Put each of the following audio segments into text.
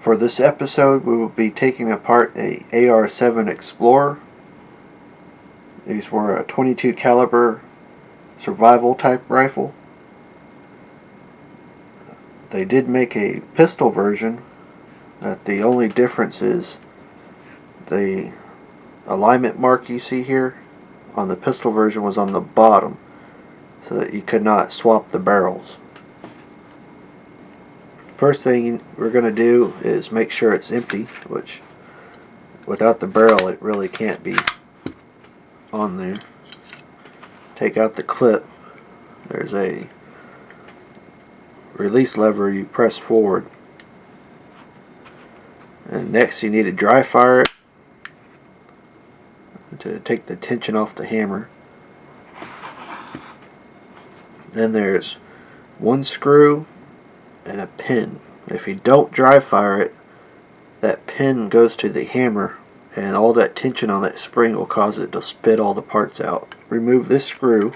For this episode, we will be taking apart a AR-7 Explorer. These were a .22 caliber survival type rifle. They did make a pistol version. The only difference is the alignment mark you see here on the pistol version was on the bottom, so that you could not swap the barrels. First thing we're going to do is make sure it's empty, which without the barrel it really can't be on there. Take out the clip. There's a release lever you press forward, and next you need to dry fire it to take the tension off the hammer. Then there's one screw and a pin. If you don't dry fire it, that pin goes to the hammer, and all that tension on that spring will cause it to spit all the parts out. Remove this screw.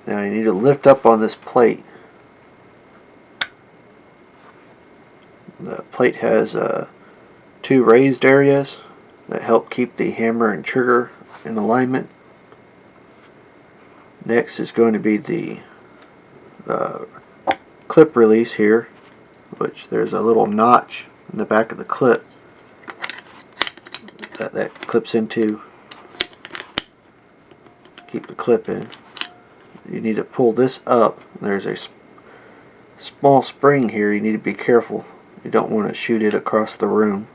Now you need to lift up on this plate. The plate has two raised areas that help keep the hammer and trigger in alignment. Next is going to be the clip release here, which there's a little notch in the back of the clip that clips into. Keep the clip in. You need to pull this up. There's a small spring here. You need to be careful. You don't want to shoot it across the room.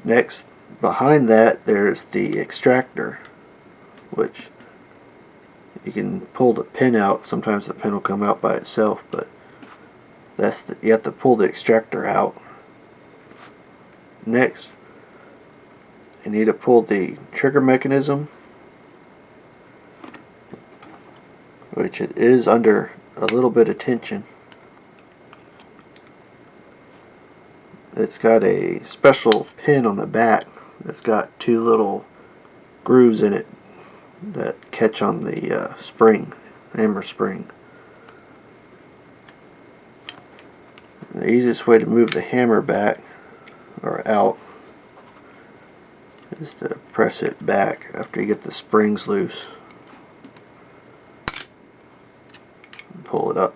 Next, behind that, there's the extractor, which you can pull the pin out. Sometimes the pin will come out by itself, but you have to pull the extractor out. Next, you need to pull the trigger mechanism, which it is under a little bit of tension. It's got a special pin on the back that's got two little grooves in it that catch on the spring, hammer spring. The easiest way to move the hammer back or out is to press it back after you get the springs loose. Pull it up.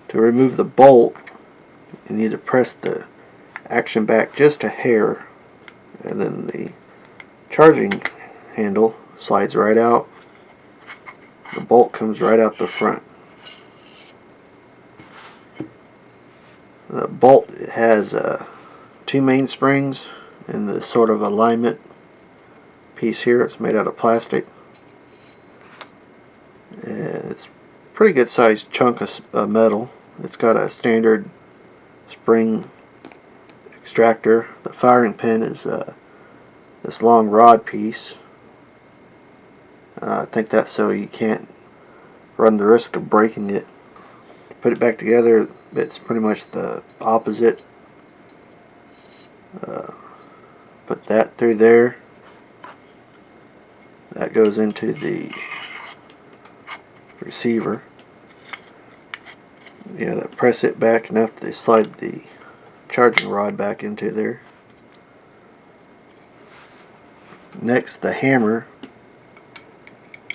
To remove the bolt, you need to press the action back just a hair, and then the charging handle slides right out. The bolt comes right out the front. The bolt has two main springs and the sort of alignment piece here. It's made out of plastic, and it's a pretty good sized chunk of metal. It's got a standard spring extractor. The firing pin is this long rod piece. I think that's so you can't run the risk of breaking it. To put it back together, it's pretty much the opposite. Put that through there. That goes into the receiver. You know, press it back enough to slide the charging rod back into there. Next, the hammer,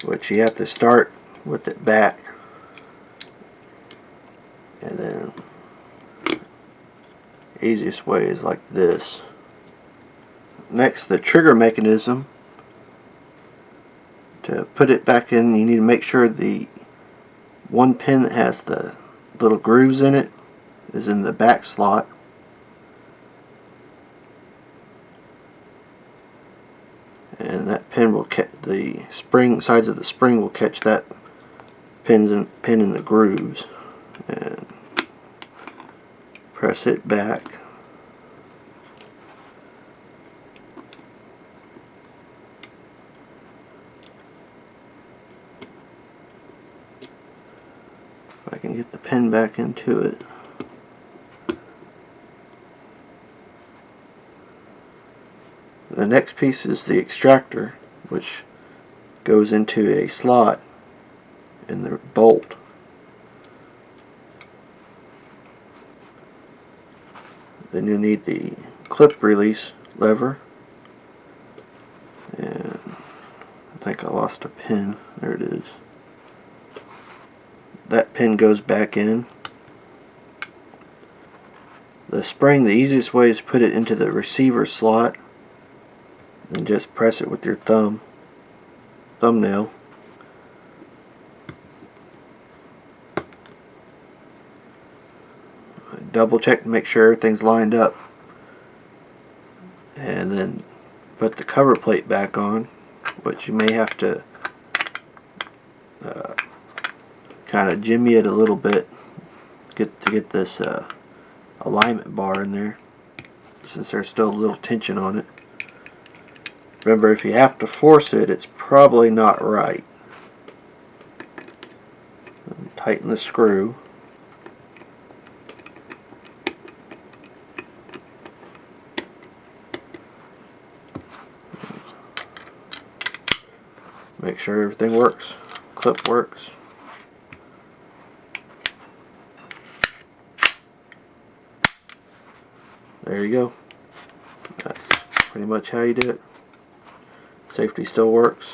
which you have to start with it back, and then the easiest way is like this. Next, the trigger mechanism. To put it back in, you need to make sure the one pin that has the little grooves in it is in the back slot. And that pin will catch the spring, sides of the spring will catch that pin in the grooves. And press it back. If I can get the pin back into it. The next piece is the extractor, which goes into a slot in the bolt. Then you'll need the clip release lever, and I think I lost a pin. There it is. That pin goes back in. The spring, the easiest way is put it into the receiver slot and just press it with your thumbnail. Double check to make sure everything's lined up, and then put the cover plate back on, which you may have to kind of jimmy it a little bit to get this alignment bar in there, since there's still a little tension on it. Remember, if you have to force it, it's probably not right. And tighten the screw. Make sure everything works. Clip works. There you go. That's pretty much how you do it. Safety still works.